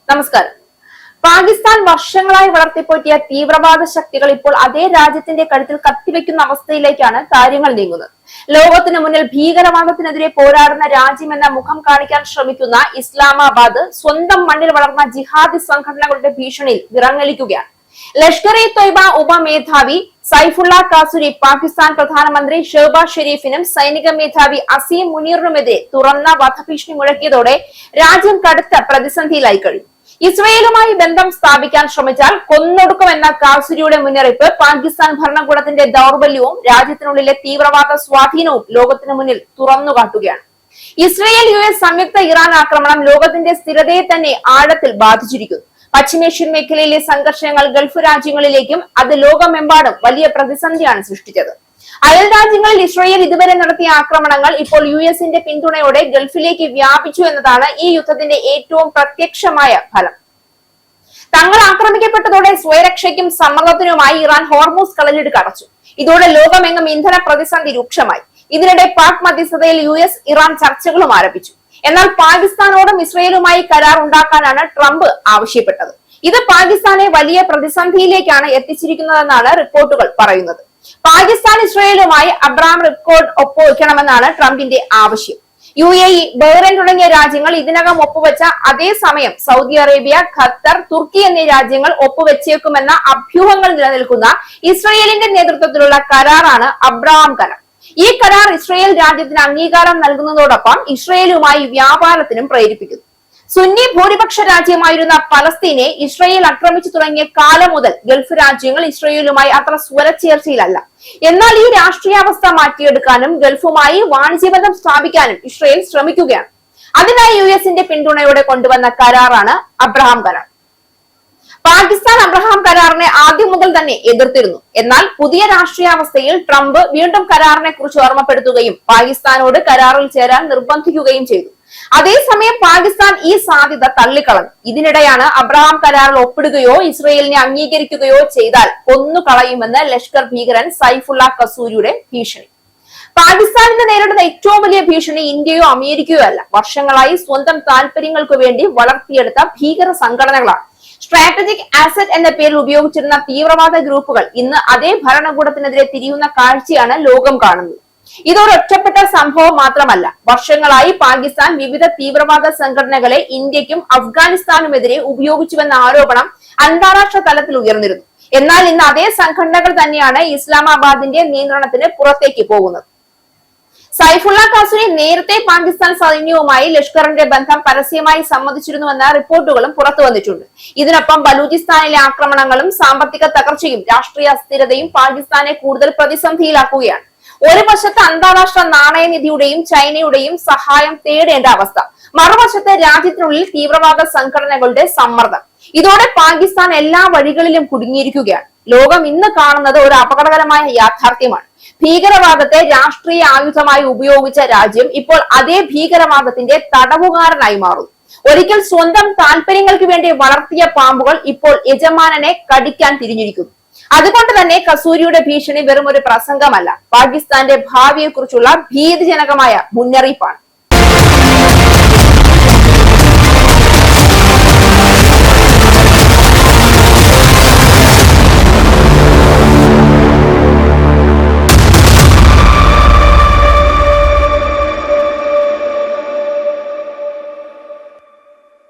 നമസ്കാരം. പാകിസ്ഥാൻ വർഷങ്ങളായി വളർത്തിപ്പോറ്റിയ തീവ്രവാദ ശക്തികൾ ഇപ്പോൾ അതേ രാജ്യത്തിന്റെ കഴുത്തിൽ കത്തിവെക്കുന്ന അവസ്ഥയിലേക്കാണ് കാര്യങ്ങൾ നീങ്ങുന്നത്. ലോകത്തിനു മുന്നിൽ ഭീകരവാദത്തിനെതിരെ പോരാടുന്ന രാജ്യമെന്ന മുഖം കാണിക്കാൻ ശ്രമിക്കുന്ന ഇസ്ലാമാബാദ് സ്വന്തം മണ്ണിൽ വളർന്ന ജിഹാദി സംഘടനകളുടെ ഭീഷണിയിൽ വിറങ്ങലിക്കുകയാണ്. ലഷ്കർ-ഇ-തൊയ്ബ ഉപമേധാവി സൈഫുള്ള കാസുരി പാകിസ്ഥാൻ പ്രധാനമന്ത്രി ഷെഹ്ബാസ് ഷെരീഫിനും സൈനിക മേധാവി അസീം മുനീറിനുമെതിരെ തുറന്ന വധഭീഷണി മുഴക്കിയതോടെ രാജ്യം കടുത്ത പ്രതിസന്ധിയിലായി കഴിഞ്ഞു. ഇസ്രയേലുമായി ബന്ധം സ്ഥാപിക്കാൻ ശ്രമിച്ചാൽ കൊന്നൊടുക്കുമെന്ന കാസുരിയുടെ മുന്നറിയിപ്പ് പാകിസ്ഥാൻ ഭരണകൂടത്തിന്റെ ദൗർബല്യവും രാജ്യത്തിനുള്ളിലെ തീവ്രവാദ സ്വാധീനവും ലോകത്തിനു മുന്നിൽ തുറന്നുകാട്ടുകയാണ്. ഇസ്രയേൽ-US സംയുക്ത ഇറാൻ ആക്രമണം ലോകത്തിന്റെ സ്ഥിരതയെ തന്നെ ആഴത്തിൽ ബാധിച്ചിരിക്കുന്നു. പശ്ചിമേഷ്യൻ മേഖലയിലെ സംഘർഷങ്ങൾ ഗൾഫ് രാജ്യങ്ങളിലേക്കും അത് ലോകമെമ്പാടും വലിയ പ്രതിസന്ധിയാണ് സൃഷ്ടിച്ചത്. അയൽ രാജ്യങ്ങളിൽ ഇസ്രയേൽ ഇതുവരെ നടത്തിയ ആക്രമണങ്ങൾ ഇപ്പോൾ US-ന്റെ പിന്തുണയോടെ ഗൾഫിലേക്ക് വ്യാപിച്ചു എന്നതാണ് ഈ യുദ്ധത്തിന്റെ ഏറ്റവും പ്രത്യക്ഷമായ ഫലം. തങ്ങൾ ആക്രമിക്കപ്പെട്ടതോടെ സ്വയരക്ഷയ്ക്കും സമ്മർദ്ദത്തിനുമായി ഇറാൻ ഹോർമൂസ് കടലിടുക്ക് അടച്ചു. ഇതോടെ ലോകമെങ്ങും ഇന്ധന പ്രതിസന്ധി രൂക്ഷമായി. ഇതിനിടെ പാക് മധ്യസ്ഥതയിൽ US ഇറാൻ ചർച്ചകളും ആരംഭിച്ചു. എന്നാൽ പാകിസ്ഥാനോടും ഇസ്രയേലുമായി കരാർ ഉണ്ടാക്കാനാണ് ട്രംപ് ആവശ്യപ്പെട്ടത്. ഇത് പാകിസ്ഥാനെ വലിയ പ്രതിസന്ധിയിലേക്കാണ് എത്തിച്ചിരിക്കുന്നതെന്നാണ് റിപ്പോർട്ടുകൾ പറയുന്നത്. പാകിസ്ഥാൻ ഇസ്രയേലുമായി അബ്രഹാം റിക്കോർഡ് ഒപ്പുവെക്കണമെന്നാണ് ട്രംപിന്റെ ആവശ്യം. UAE, ബഹ്റൈൻ തുടങ്ങിയ രാജ്യങ്ങൾ ഇതിനകം ഒപ്പുവെച്ച അതേസമയം സൗദി അറേബ്യ, ഖത്തർ, തുർക്കി എന്നീ രാജ്യങ്ങൾ ഒപ്പുവെച്ചേക്കുമെന്ന അഭ്യൂഹങ്ങൾ നിലനിൽക്കുന്ന ഇസ്രയേലിന്റെ നേതൃത്വത്തിലുള്ള കരാറാണ് അബ്രഹാം കരാർ. ഈ കരാർ ഇസ്രയേൽ രാജ്യത്തിന് അംഗീകാരം നൽകുന്നതോടൊപ്പം ഇസ്രയേലുമായി വ്യാപാരത്തിനും പ്രേരിപ്പിക്കുന്നു. സുന്നി ഭൂരിപക്ഷ രാജ്യമായിരുന്ന പലസ്തീനെ ഇസ്രയേൽ ആക്രമിച്ചു തുടങ്ങിയ കാലം മുതൽ ഗൾഫ് രാജ്യങ്ങൾ ഇസ്രയേലുമായി അത്ര സ്വരച്ചേർച്ചയിലല്ല. എന്നാൽ ഈ രാഷ്ട്രീയാവസ്ഥ മാറ്റിയെടുക്കാനും ഗൾഫുമായി വാണിജ്യബന്ധം സ്ഥാപിക്കാനും ഇസ്രയേൽ ശ്രമിക്കുകയാണ്. അതിനായി US-ന്റെ പിന്തുണയോടെ കൊണ്ടുവന്ന കരാറാണ് അബ്രഹാം കരാർ. പാകിസ്ഥാൻ അബ്രഹാം കരാറിനെ ആദ്യം മുതൽ തന്നെ എതിർത്തിരുന്നു. എന്നാൽ പുതിയ രാഷ്ട്രീയാവസ്ഥയിൽ ട്രംപ് വീണ്ടും കരാറിനെ കുറിച്ച് ഓർമ്മപ്പെടുത്തുകയും പാകിസ്ഥാനോട് കരാറിൽ ചേരാൻ നിർബന്ധിക്കുകയും ചെയ്തു. അതേസമയം പാകിസ്ഥാൻ ഈ സാധ്യത തള്ളിക്കളഞ്ഞു. ഇതിനിടെയാണ് അബ്രഹാം കരാറിൽ ഒപ്പിടുകയോ ഇസ്രയേലിനെ അംഗീകരിക്കുകയോ ചെയ്താൽ കൊന്നുകളയുമെന്ന് ലഷ്കർ ഭീകരൻ സൈഫുള്ള കസൂരിയുടെ ഭീഷണി. പാകിസ്ഥാനിന് നേരിടുന്ന ഏറ്റവും വലിയ ഭീഷണി ഇന്ത്യയോ അമേരിക്കയോ അല്ല, വർഷങ്ങളായി സ്വന്തം താല്പര്യങ്ങൾക്ക് വേണ്ടി വളർത്തിയെടുത്ത ഭീകര സംഘടനകളാണ്. സ്ട്രാറ്റജിക് ആസറ്റ് എന്ന പേരിൽ ഉപയോഗിച്ചിരുന്ന തീവ്രവാദ ഗ്രൂപ്പുകൾ ഇന്ന് അതേ ഭരണകൂടത്തിനെതിരെ തിരിയുന്ന കാഴ്ചയാണ് ലോകം കാണുന്നത്. ഇതൊരൊറ്റപ്പെട്ട സംഭവം മാത്രമല്ല. വർഷങ്ങളായി പാകിസ്ഥാൻ വിവിധ തീവ്രവാദ സംഘടനകളെ ഇന്ത്യക്കും അഫ്ഗാനിസ്ഥാനുമെതിരെ ഉപയോഗിച്ചുവെന്ന ആരോപണം അന്താരാഷ്ട്ര തലത്തിൽ ഉയർന്നിരുന്നു. എന്നാൽ ഇന്ന് അതേ സംഘടനകൾ തന്നെയാണ് ഇസ്ലാമാബാദിന്റെ നിയന്ത്രണത്തിന് പുറത്തേക്ക് പോകുന്നത്. സൈഫുള്ള കാസുരി നേരത്തെ പാകിസ്ഥാൻ സൈന്യവുമായി ലഷ്കറിന്റെ ബന്ധം പരസ്യമായി സമ്മതിച്ചിരുന്നുവെന്ന റിപ്പോർട്ടുകളും പുറത്തു വന്നിട്ടുണ്ട്. ഇതിനൊപ്പം ബലൂചിസ്ഥാനിലെ ആക്രമണങ്ങളും സാമ്പത്തിക തകർച്ചയും രാഷ്ട്രീയ അസ്ഥിരതയും പാകിസ്ഥാനെ കൂടുതൽ പ്രതിസന്ധിയിലാക്കുകയാണ്. ഒരു വശത്ത് അന്താരാഷ്ട്ര നാണയനിധിയുടെയും ചൈനയുടെയും സഹായം തേടേണ്ട അവസ്ഥ, മറുവശത്ത് രാജ്യത്തിനുള്ളിൽ തീവ്രവാദ സംഘടനകളുടെ സമ്മർദ്ദം. ഇതോടെ പാകിസ്ഥാൻ എല്ലാ വഴികളിലും കുടുങ്ങിയിരിക്കുകയാണ്. ലോകം ഇന്ന് കാണുന്നത് ഒരു അപകടകരമായ യാഥാർത്ഥ്യമാണ്. ഭീകരവാദത്തെ രാഷ്ട്രീയ ആയുധമായി ഉപയോഗിച്ച രാജ്യം ഇപ്പോൾ അതേ ഭീകരവാദത്തിന്റെ തടവുകാരനായി മാറുന്നു. ഒരിക്കൽ സ്വന്തം താല്പര്യങ്ങൾക്ക് വേണ്ടി വളർത്തിയ പാമ്പുകൾ ഇപ്പോൾ യജമാനനെ കടിക്കാൻ തിരിഞ്ഞിരിക്കുന്നു. അതുകൊണ്ട് തന്നെ കസൂരിയുടെ ഭീഷണി വെറും ഒരു പ്രസംഗമല്ല, പാകിസ്ഥാന്റെ ഭാവിയെക്കുറിച്ചുള്ള ഭീതിജനകമായ മുന്നറിയിപ്പാണ്.